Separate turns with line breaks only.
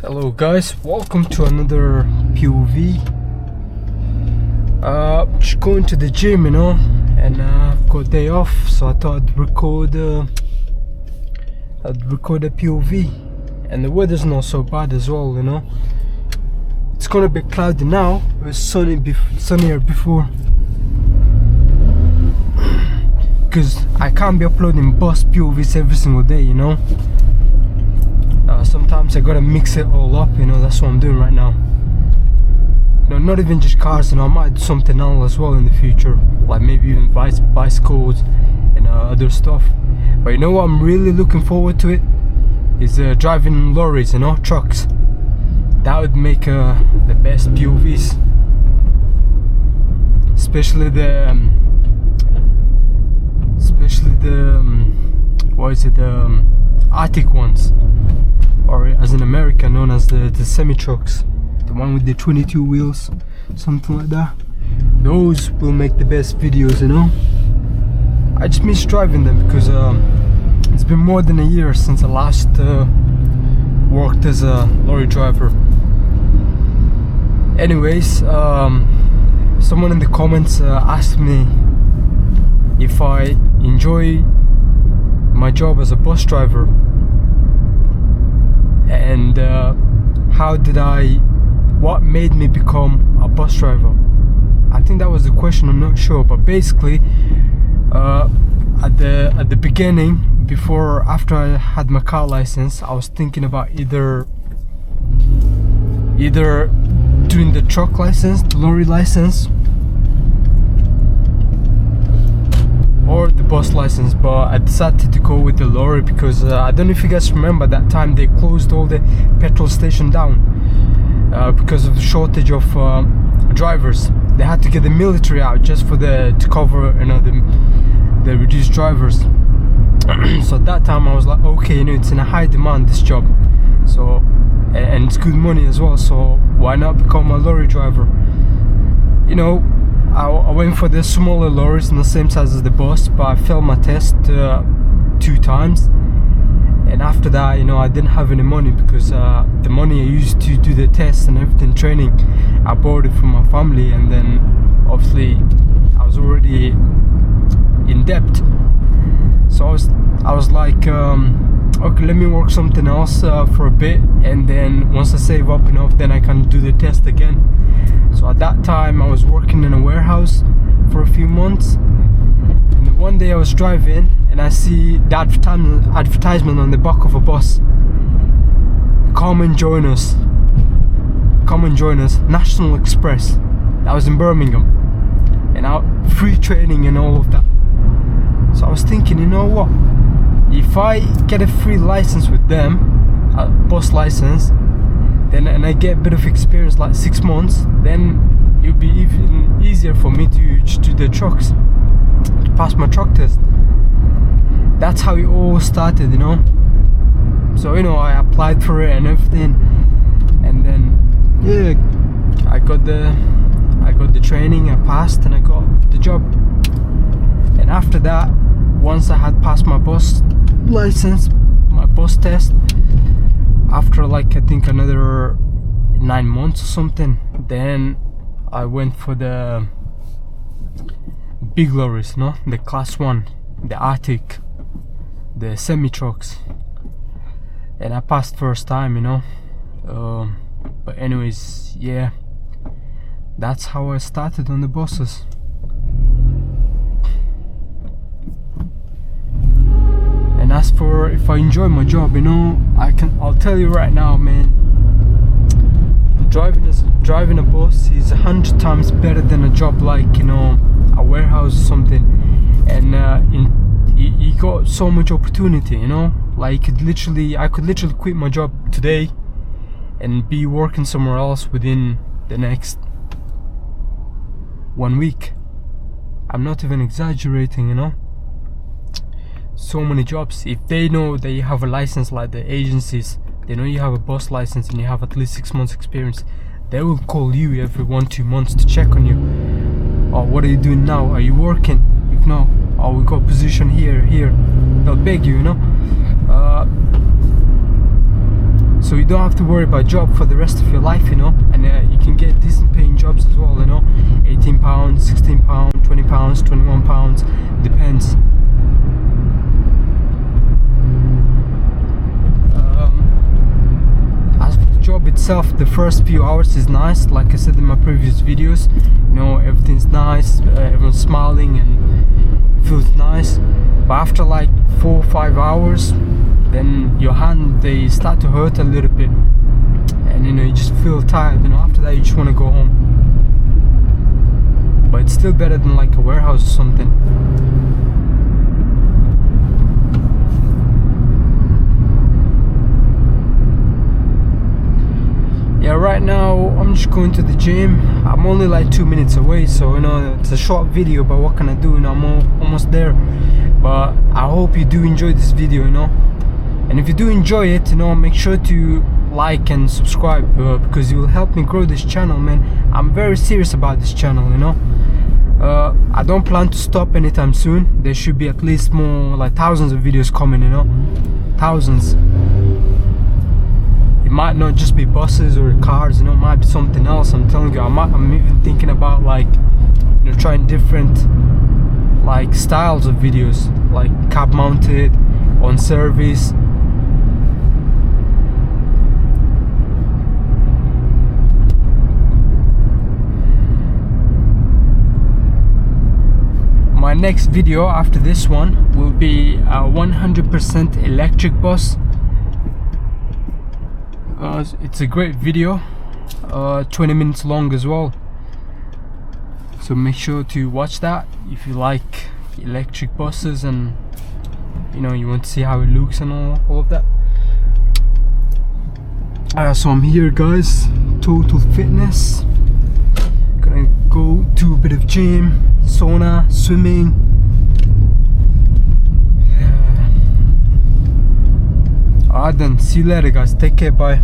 Hello guys, welcome to another POV. Just going to the gym, and I've got a day off, so I thought I'd record a POV. And the weather's not so bad as well, It's gonna be cloudy now. It was sunnier before. Because I can't be uploading bus POVs every single day, Sometimes I gotta mix it all up, that's what I'm doing right now. Not even just cars, I might do something else as well in the future, like maybe even bicycles and other stuff. But you know what I'm really looking forward to it is driving lorries, trucks. That would make the best POVs, especially the Arctic ones, or as in America known as the semi-trucks, the one with the 22 wheels, something like that. Those will make the best videos, I just miss driving them because it's been more than a year since I last worked as a lorry driver. Anyways, someone in the comments asked me if I enjoy my job as a bus driver, and what made me become a bus driver. I think that was the question, I'm not sure, but basically at the beginning, after I had my car license, I was thinking about either doing the truck license, the lorry license, or the bus license, but I decided to go with the lorry because I don't know if you guys remember that time they closed all the petrol station down because of the shortage of drivers. They had to get the military out just to cover the reduced drivers. So at that time I was like, okay, it's in a high demand, this job, so and it's good money as well, so why not become a lorry driver? I went for the smaller lorries in the same size as the bus, but I failed my test 2 times, and after that, I didn't have any money because the money I used to do the test and everything, training, I borrowed it from my family, and then obviously I was already in debt. So I was like, okay, let me work something else for a bit, and then once I save up enough, then I can do the test again. So at that time I was working in a warehouse for a few months, and then one day I was driving and I see the advertisement on the back of a bus: come and join us, National Express. That was in Birmingham, and free training and all of that. So I was thinking, you know what, if I get a free license with them, a bus license, and I get a bit of experience, like 6 months, then it'll be even easier for me to do the trucks, to pass my truck test. That's how it all started, So I applied for it and everything, and then I got the training, I passed, and I got the job. And after that, once I had passed my bus license, my bus test, after I think another 9 months or something, then I went for the big lorries, the class 1, the Arctic, the semi-trucks, and I passed first time, but anyways, that's how I started on the buses. And as for if I enjoy my job, I'll tell you right now, man, driving a bus is 100 times better than a job like a warehouse or something. And you got so much opportunity, like I could literally quit my job today and be working somewhere else within the next 1 week. I'm not even exaggerating, So many jobs. If they know that you have a license, like the agencies, they know you have a bus license and you have at least 6 months experience, they will call you every 1-2 months to check on you. Oh, what are you doing now? Are you working? If not, oh, we got a position here. They'll beg you, so you don't have to worry about job for the rest of your life, you know. And you can get decent paying jobs as well, you know. £18, £16, £20, £21, depends. As for the job itself, the first few hours is nice, like I said in my previous videos, you know, everything's nice, everyone's smiling and it feels nice. But after like 4 or 5 hours, then your hand, they start to hurt a little bit, and you know, you just feel tired, you know. After that you just want to go home. But it's still better than like a warehouse or something. Yeah, right now I'm just going to the gym. I'm only like 2 minutes away, so you know, it's a short video, but what can I do, you know, I'm almost there. But I hope you do enjoy this video, you know. And if you do enjoy it, you know, make sure to like and subscribe, because it will help me grow this channel, man. I'm very serious about this channel, you know. I don't plan to stop anytime soon. There should be at least more, like thousands of videos coming, you know. Thousands. It might not just be buses or cars, you know, it might be something else. I'm telling you, I'm even thinking about, like, you know, trying different like styles of videos, like cab mounted, on service. My next video after this one will be a 100% electric bus. It's a great video, 20 minutes long as well, so make sure to watch that if you like electric buses and you know, you want to see how it looks and all of that. So I'm here, guys, Total Fitness. Gonna go do a bit of gym, sauna, swimming. Alright then, see you later, guys. Take care, bye.